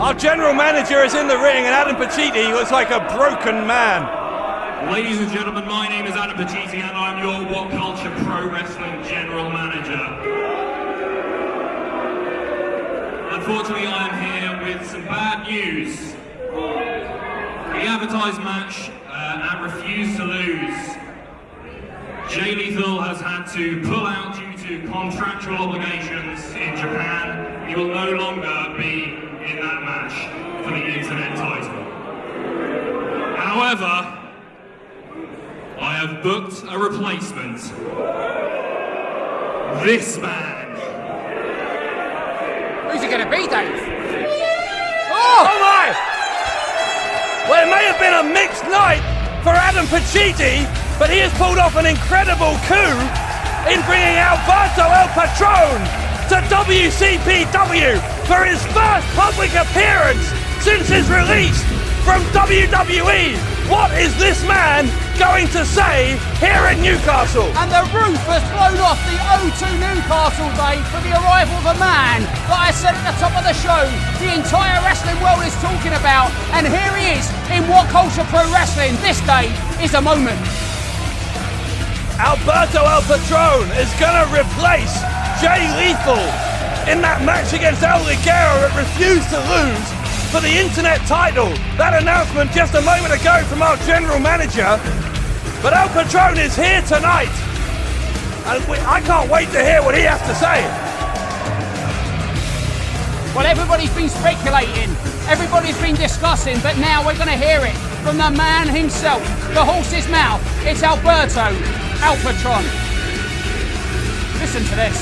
Our general manager is in the ring and Adam Pacitti looks like a broken man. Ladies and gentlemen, my name is Adam Pacitti and I'm your What Culture Pro Wrestling General Manager. Unfortunately, I am here with some bad news. The advertised match at Refuse to Lose. Jay Lethal has had to pull out due to contractual obligations in Japan. He will no longer be in that match for the Internet title. However, I have booked a replacement. This man. Who's it going to be, Dave? Oh my! Well, it may have been a mixed night for Adam Pacitti, but he has pulled off an incredible coup in bringing Alberto El Patron to WCPW for his first public appearance since his release from WWE. What is this man going to say here in Newcastle? And the roof has blown off the O2 Newcastle, Dave, for the arrival of a man that I said at the top of the show the entire wrestling world is talking about. And here he is in What Culture Pro Wrestling. This, Dave, is a moment. Alberto El Patron is going to replace Jay Lethal in that match against El Ligero at Refuse to Lose for the Internet title. That announcement just a moment ago from our general manager. But El Patron is here tonight, and I can't wait to hear what he has to say. Well, everybody's been speculating, everybody's been discussing, but now we're going to hear it from the man himself, the horse's mouth. It's Alberto El Patron. Listen to this.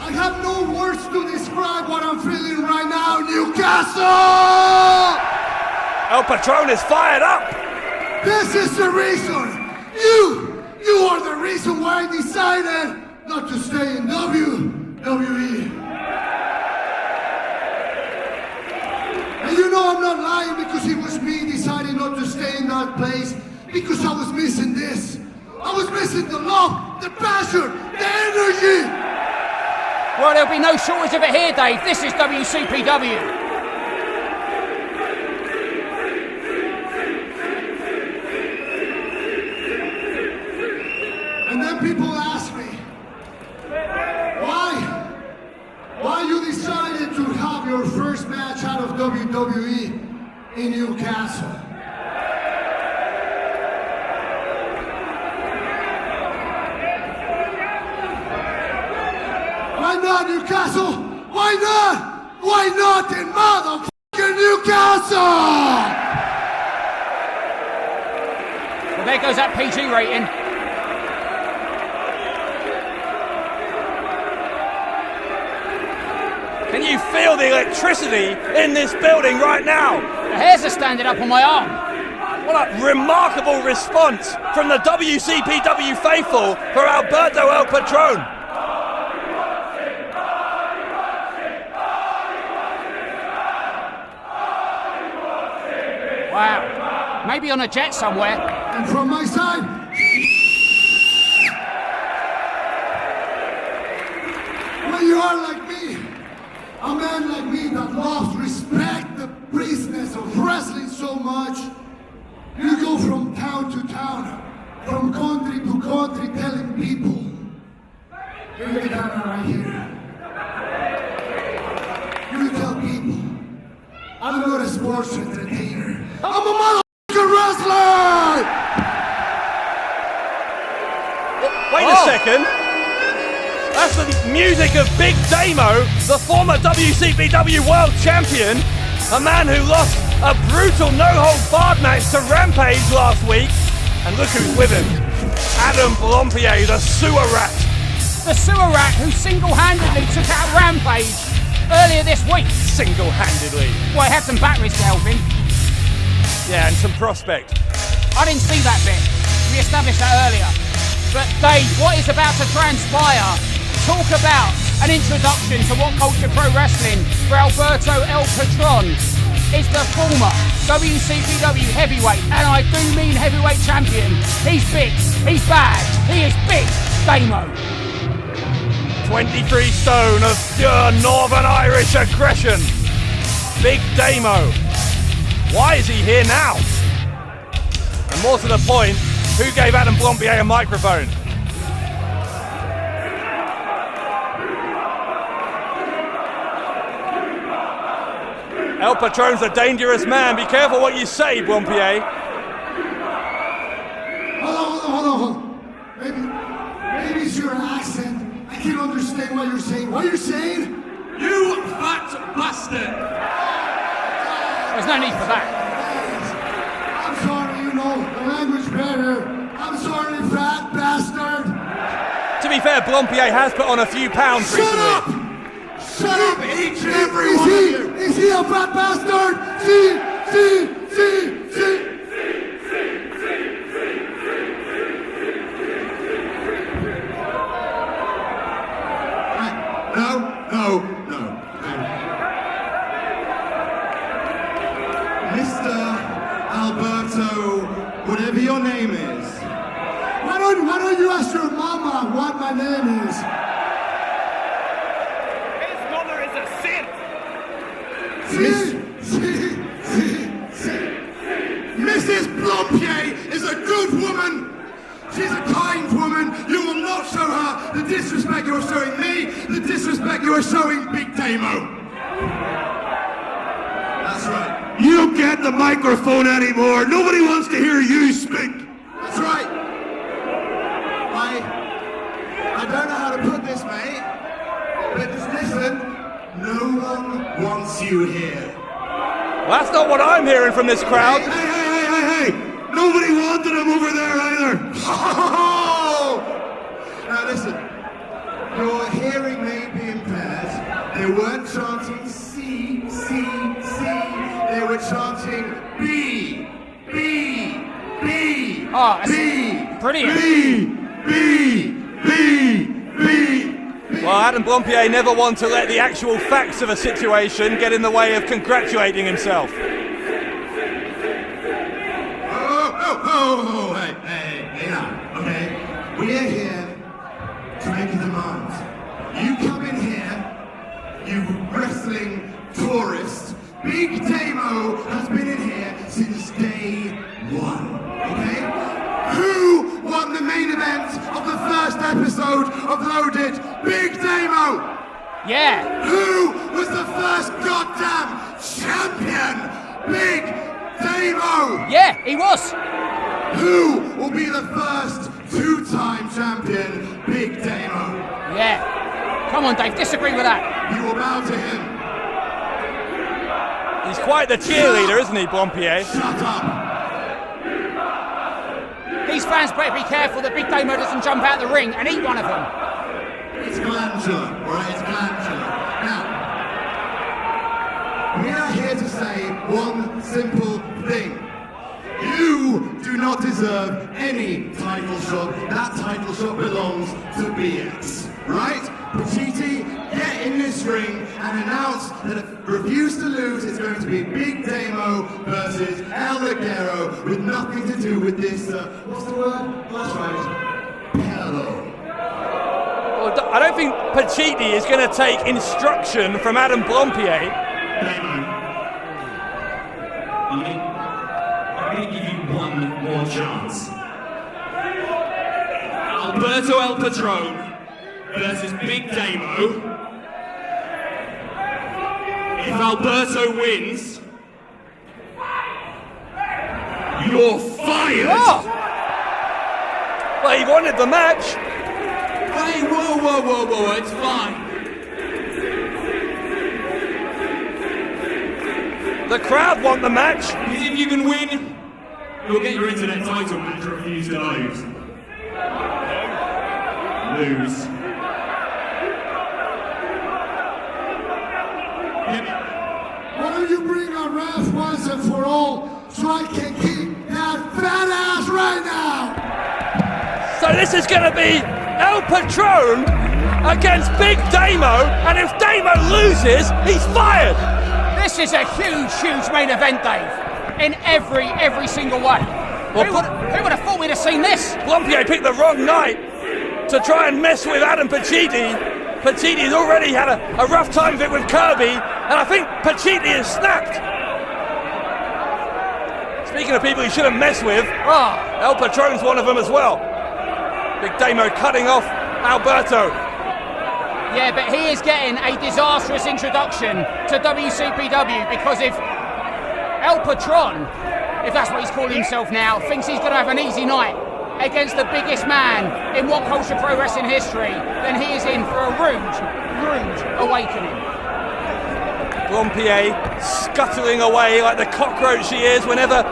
I have no words to describe what I'm feeling right now, Newcastle! El Patron is fired up! This is the reason! You are the reason why I decided not to stay in WWE. And you know I'm not lying, because it was me deciding not to stay in that place, because I was missing this. I was missing the love, the passion, the energy. Well, there'll be no shortage of it here, Dave. This is WCPW. And then people ask me, why you decided to have your first match out of WWE in Newcastle? Why not Newcastle? Why not? Why not in motherfucking Newcastle? Well, there goes that PG rating. Can you feel the electricity in this building right now? The hairs are standing up on my arm. What a remarkable response from the WCPW faithful for Alberto El Patron. Wow. Maybe on a jet somewhere. And from my side, when you are like me, a man like me that loves, respect the business of wrestling so much, you go from town to town, from country to country, telling people, you're the camera right here. You tell people, I'm not a sports entertainer. I'm a motherfucking wrestler! Wait a second. That's the music of Big Damo, the former WCPW World Champion, a man who lost a brutal no-hold-barred match to Rampage last week. And look who's with him. Adam Blompier, the sewer rat. The sewer rat who single-handedly took out Rampage earlier this week. Single-handedly. Well, I had some batteries to help him. Yeah, and some prospect. I didn't see that bit. We established that earlier. But Dave, what is about to transpire? Talk about an introduction to What Culture Pro Wrestling for Alberto El Patron. It's the former WCPW heavyweight, and I do mean heavyweight champion. He's big, he's bad, he is big. Damo. 23 stone of pure Northern Irish aggression. Big Damo. Why is he here now? And more to the point, who gave Adam Blompier a microphone? El Patron's a dangerous man. Be careful what you say, Blompier. Hold on. Maybe it's your accent. I can't understand what you're saying. What are you saying? You fat bastard! There's no need for that. I'm sorry, you know the language better. I'm sorry, fat bastard. To be fair, Blompier has put on a few pounds recently. Shut up, each and every one of you! Is he a fat bastard? See. No. Mr. Alberto, whatever your name is. Why don't you ask your mama what my name is? His mother is a saint. See. Mrs. Blompier is a good woman. She's a kind woman. You will not show her the disrespect you are showing me, the disrespect you are showing Big Damo. That's right. You don't get the microphone anymore. Nobody wants to hear you speak. That's right. I don't know how to put this, mate, but just listen. No one wants you here. Well, that's not what I'm hearing from this crowd. Hey. Nobody wanted him over there either. Oh! Now listen, your hearing may be impaired. They weren't chanting C. They were chanting B. Oh, that's brilliant. Well, Adam Blompier never wanted to let the actual facts of a situation get in the way of congratulating himself. Oh, hey, now, okay? We are here to make a demand. You come in here, you wrestling tourist. Big Damo has been in here since day one, okay? Who won the main event of the first episode of Loaded? Big Damo! Yeah. Who was the first goddamn champion? Big Damo! Yeah, he was. Who will be the first two-time champion? Big Damo. Yeah. Come on, Dave, disagree with that. You will bow to him. He's quite the cheerleader, isn't he, Blompier? Shut up. These fans better be careful that Big Damo doesn't jump out the ring and eat one of them. It's glandular, alright? It's glandular. Now, we are here to say one simple thing. You do not deserve any title shot. That title shot belongs to BX, right? Pachiti, get in this ring and announce that if you refuse to lose, it's going to be Big Damo versus El Ligero with nothing to do with this, what's the word? That's right. Hello. Well, I don't think Pachiti is going to take instruction from Adam Blompier. Damo, I'm going to give you one more chance. Alberto El Patron versus Big Damo. If Alberto wins, you're fired! Oh! Well, he wanted the match. Hey, whoa, it's fine. The crowd want the match. Because if you can win, you'll get your internet title match or refuse to lose. Lose. Why don't you bring a ref once and for all so I can kick that fat ass right now? So this is going to be El Patron against Big Damo, and if Damo loses, he's fired. This is a huge main event, Dave. In every single way. Well, Who would have thought we'd have seen this? Blompier picked the wrong night. to try and mess with Adam Pacitti. Pacitti's already had a rough time of it with Kirby, and I think Pacitti has snapped. Speaking of people you shouldn't mess with, El Patron's one of them as well. Big Damo cutting off Alberto. Yeah, but he is getting a disastrous introduction to WCPW, because if El Patron, if that's what he's calling himself now, thinks he's going to have an easy night against the biggest man in What Culture Pro Wrestling history, then he is in for a rude awakening. Blompier scuttling away like the cockroach she is whenever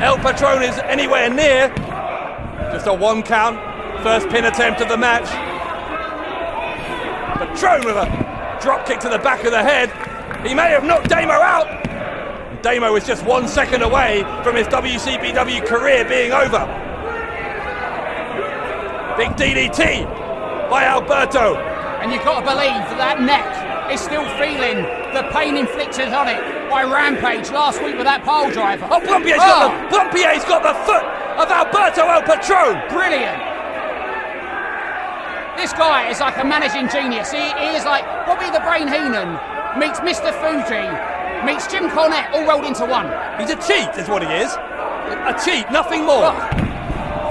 El Patron is anywhere near. Just a 1 count, first pin attempt of the match. Patron with a drop kick to the back of the head. He may have knocked Damo out. Damo was just 1 second away from his WCPW career being over. Big DDT by Alberto. And you've got to believe that neck is still feeling the pain inflicted on it by Rampage last week with that pile driver. Oh, Blompier's got the foot of Alberto El Patron. Brilliant. This guy is like a managing genius. He is like Bobby the Brain Heenan meets Mr. Fuji meets Jim Cornette all rolled into one. He's a cheat is what he is. A cheat, nothing more.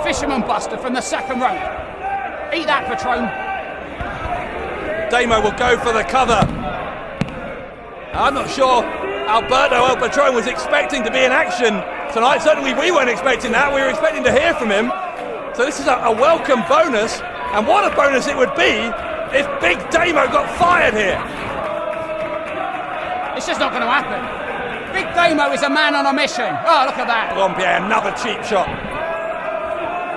Fisherman Buster from the second rope. Eat that, Patron. Damo will go for the cover. I'm not sure Alberto El Patron was expecting to be in action tonight. Certainly we weren't expecting that. We were expecting to hear from him. So this is a welcome bonus. And what a bonus it would be if Big Damo got fired here. It's just not going to happen. Big Damo is a man on a mission. Oh, look at that. Blompier, another cheap shot.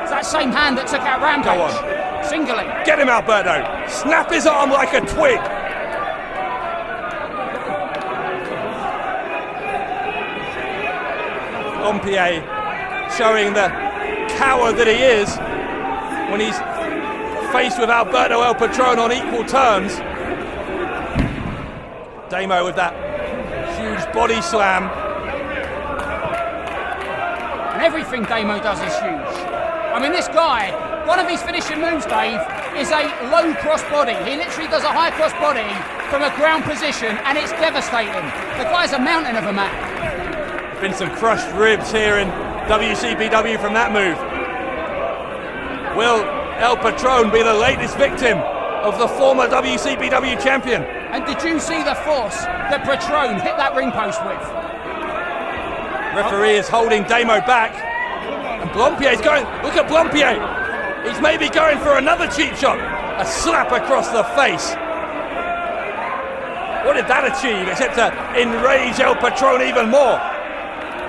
It's that same hand that took out Rampage. Go on. Singly. Get him, Alberto. Snap his arm like a twig. Blompier showing the coward that he is when he's faced with Alberto El Patron on equal terms. Damo with that huge body slam. And everything Damo does is huge. I mean, this guy, one of his finishing moves, Dave, is a low cross body. He literally does a high cross body from a ground position, and it's devastating. The guy's a mountain of a man. Been some crushed ribs here in WCPW from that move. Will El Patron be the latest victim of the former WCPW champion? And did you see the force that Patron hit that ring post with? Referee is holding Damo back. And Blompier's going, look at Blompier. He's maybe going for another cheap shot. A slap across the face. What did that achieve except to enrage El Patron even more?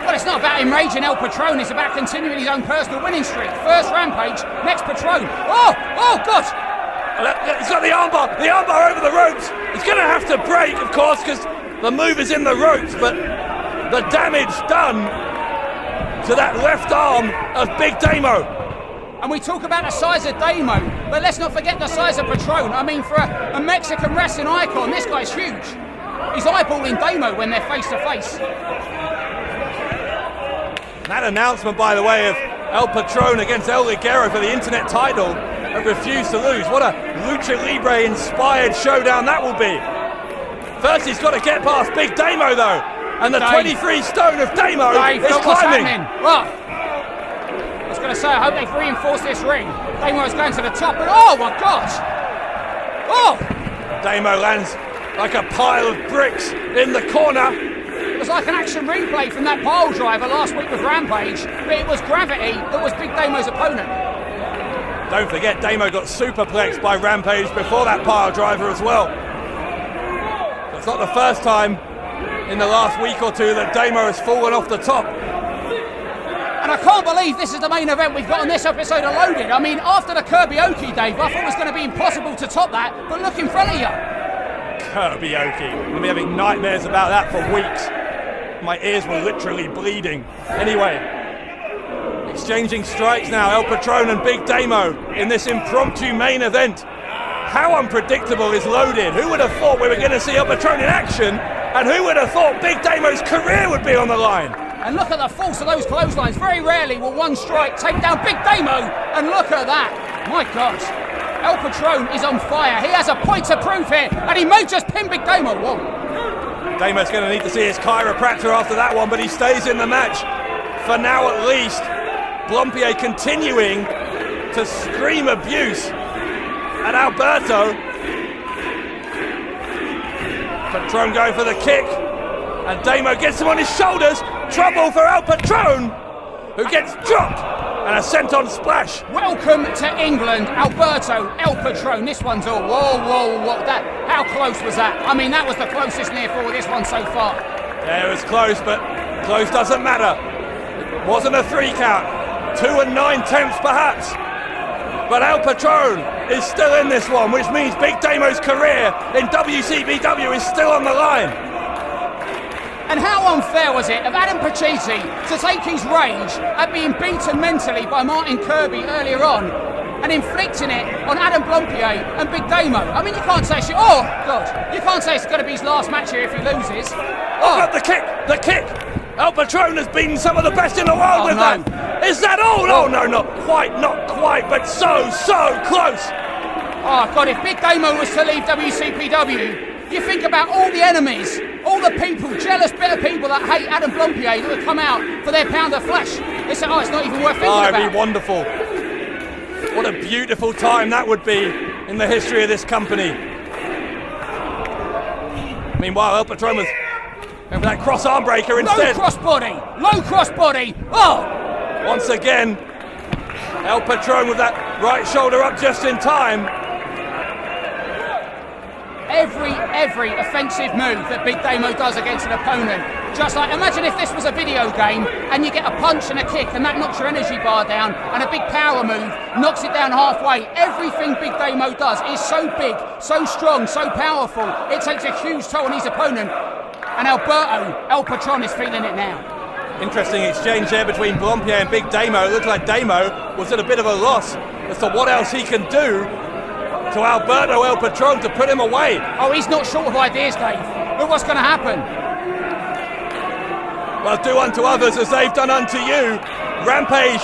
Well, it's not about enraging El Patron, it's about continuing his own personal winning streak. First Rampage, next Patron. Oh, God! He's got the armbar over the ropes. He's going to have to break, of course, because the move is in the ropes, but the damage done to that left arm of Big Damo. And we talk about the size of Damo, but let's not forget the size of Patron. I mean, for a Mexican wrestling icon, this guy's huge. He's eyeballing Damo when they're face to face. That announcement, by the way, of El Patron against El Ligero for the internet title and refused to lose. What a Lucha Libre inspired showdown that will be. First he's got to get past Big Damo though, and the 23 stone of Damo is climbing. Well, I was going to say, I hope they've reinforced this ring. Damo is going to the top, but oh my gosh! Oh! Damo lands like a pile of bricks in the corner. It was like an action replay from that pile driver last week with Rampage, but it was Gravity that was Big Damo's opponent. Don't forget, Damo got superplexed by Rampage before that pile driver as well. It's not the first time in the last week or two that Damo has fallen off the top. And I can't believe this is the main event we've got on this episode of Loaded. I mean, after the Kirby Oki, Dave, I thought it was going to be impossible to top that, but look in front of you. Kirby Oki. I've been having nightmares about that for weeks. My ears were literally bleeding. Anyway, exchanging strikes now, El Patron and Big Damo in this impromptu main event. How unpredictable is Loaded? Who would have thought we were going to see El Patron in action? And who would have thought Big Damo's career would be on the line? And look at the force of those clotheslines. Very rarely will one strike take down Big Damo. And look at that. My God. El Patron is on fire. He has a point to prove here, and he may just pin Big Damo. Whoa. Damo's going to need to see his chiropractor after that one, but he stays in the match. For now at least. Blompier continuing to scream abuse at Alberto. Patron going for the kick, and Damo gets him on his shoulders. Trouble for El Patron, who gets dropped and a sent-on splash. Welcome to England, Alberto El Patron. This one's all whoa. How close was that? I mean, that was the closest near fall of this one so far. Yeah, it was close, but close doesn't matter. It wasn't a 3 count, 2 9/10 perhaps. But El Patron is still in this one, which means Big Damo's career in WCPW is still on the line. And how unfair was it of Adam Pacitti to take his rage at being beaten mentally by Martin Kirby earlier on and inflicting it on Adam Blompier and Big Damo? I mean, you can't say shit. Oh, God. You can't say it's going to be his last match here if he loses. Oh, but the kick. El Patron has beaten some of the best in the world with that. Is that all? Oh, no, not quite, but so close. Oh, God, if Big Damo was to leave WCPW, you think about all the enemies, all the people, jealous, bitter people that hate Adam Blompier that would come out for their pound of flesh. They say, oh, it's not even worth thinking about. It'd be wonderful. What a beautiful time that would be in the history of this company. Meanwhile, El Patron was going for that cross arm breaker instead. Low crossbody. Oh! Once again, El Patron with that right shoulder up just in time. Every offensive move that Big Damo does against an opponent, just like, imagine if this was a video game and you get a punch and a kick and that knocks your energy bar down, and a big power move knocks it down halfway. Everything Big Damo does is so big, so strong, so powerful, it takes a huge toll on his opponent, and Alberto El Patron is feeling it now. Interesting exchange there between Blompier and Big Damo. It looked like Damo was at a bit of a loss as to what else he can do to Alberto El Patron to put him away. Oh, he's not short of ideas, Dave. But what's going to happen? Well, do unto others as they've done unto you. Rampage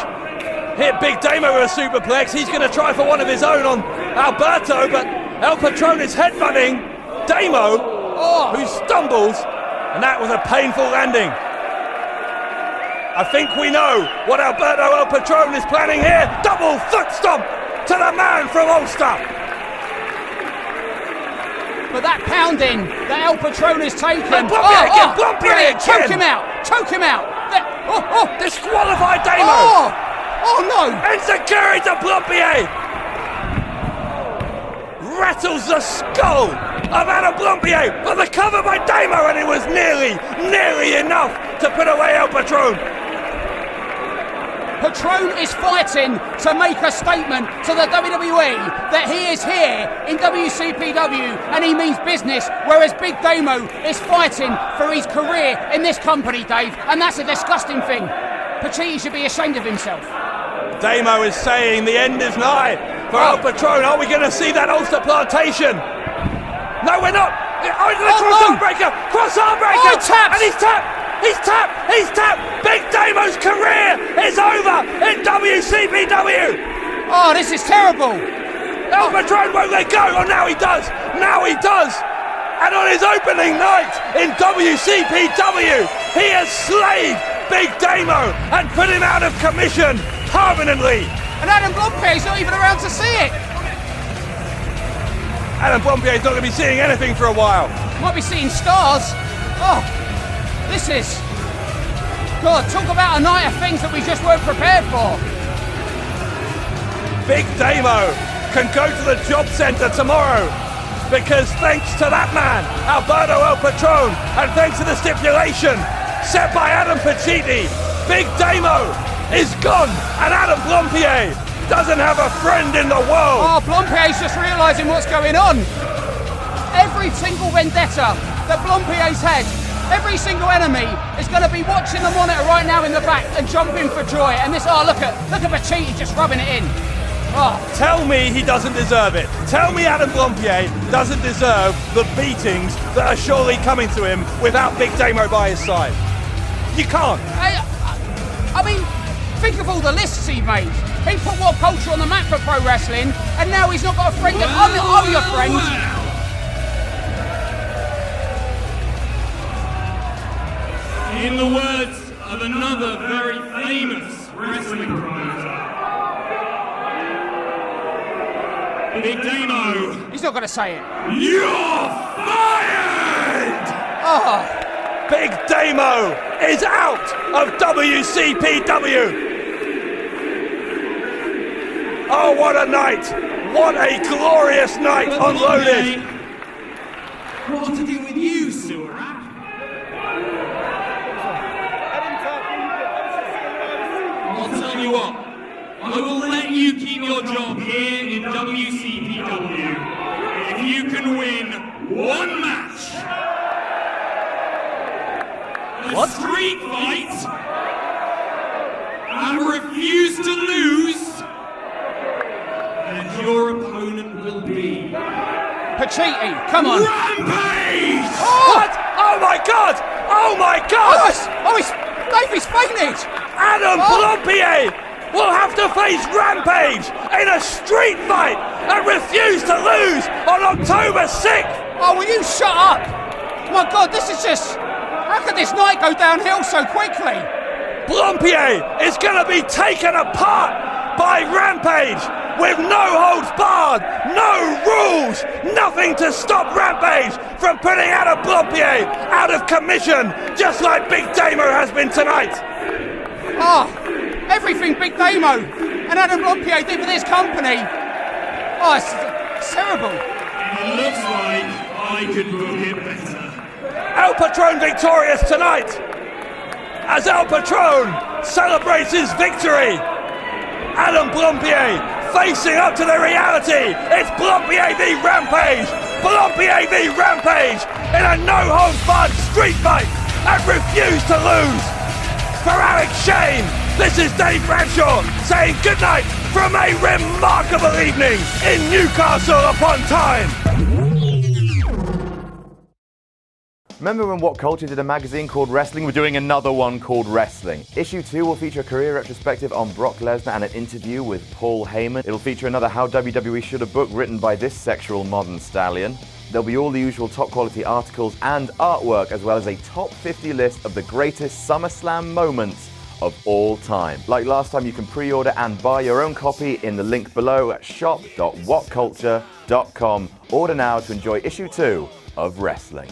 hit Big Damo with a superplex. He's going to try for one of his own on Alberto, but El Patron is headbutting Damo, who stumbles, and that was a painful landing. I think we know what Alberto El Patron is planning here. Double foot stomp to the man from Ulster. But that pounding that El Patron has taken. Blompier again. Choke him out. Disqualified Damo. Oh no. Enziguri to Blompier. Rattles the skull of Adam Blompier, but the cover by Damo, and it was nearly enough to put away El Patron. Patron is fighting to make a statement to the WWE that he is here in WCPW and he means business, whereas Big Damo is fighting for his career in this company, Dave, and that's a disgusting thing. Pacitti should be ashamed of himself. Damo is saying the end is nigh for El Patron. Are we going to see that Ulster plantation? No, we're not. Cross-arm breaker. Oh, and he's tapped. Big Damo's career is over in WCPW. Oh, this is terrible. El Patron won't let go. Oh, now he does. And on his opening night in WCPW, he has slayed Big Damo and put him out of commission permanently. And Adam Blompier's not even around to see it. Adam Blompier's not going to be seeing anything for a while. Might be seeing stars. Oh, this is... God, talk about a night of things that we just weren't prepared for. Big Damo can go to the job centre tomorrow because thanks to that man, Alberto El Patron, and thanks to the stipulation set by Adam Pacitti, Big Damo is gone and Adam Blompier doesn't have a friend in the world. Oh, Blompier's just realising what's going on. Every single vendetta that Blompier's had, every single enemy is going to be watching the monitor right now in the back and jumping for joy. And this, look at Pacitti just rubbing it in. Oh. Tell me he doesn't deserve it. Tell me Adam Blompier doesn't deserve the beatings that are surely coming to him without Big Damo by his side. You can't. I mean, think of all the lists he made. He put What Culture on the map for pro wrestling, and now he's not got a friend. I'm your friend. In the words of another very famous wrestling promoter, Big Damo. He's not going to say it. You're fired! Oh. Big Damo is out of WCPW. Oh, what a night! What a glorious night on Loaded! What to do with you, Surah? I'll tell you what, I will let you keep your job here in WCPW if you can win one match. A street fight and refuse to lose, and your opponent will be Pacitti, come on. Rampage! What? Oh my God! Oh my God! Davey's fainted. Adam Blompier will have to face Rampage in a street fight and refuse to lose on October 6th! Oh, will you shut up? My God, this is just... How could this night go downhill so quickly? Blompier is going to be taken apart by Rampage with no holds barred, no rules, nothing to stop Rampage from putting Adam Blompier out of commission, just like Big Damo has been tonight. Oh, everything Big Damo and Adam Blompier did for this company. Oh, it's terrible. It looks like I could book it better. El Patron victorious tonight as El Patron celebrates his victory. Adam Blompier facing up to the reality. It's Blompier v Rampage. Blompier v Rampage in a no-holds-barred street fight and refuse to lose. For Alex Shane, this is Dave Bradshaw saying goodnight from a remarkable evening in Newcastle upon Tyne. Remember when What Culture did a magazine called Wrestling? We're doing another one called Wrestling. Issue 2 will feature a career retrospective on Brock Lesnar and an interview with Paul Heyman. It'll feature another How WWE Should Have book written by this sexual modern stallion. There'll be all the usual top quality articles and artwork, as well as a top 50 list of the greatest SummerSlam moments of all time. Like last time, you can pre-order and buy your own copy in the link below at shop.whatculture.com. Order now to enjoy issue 2 of Wrestling.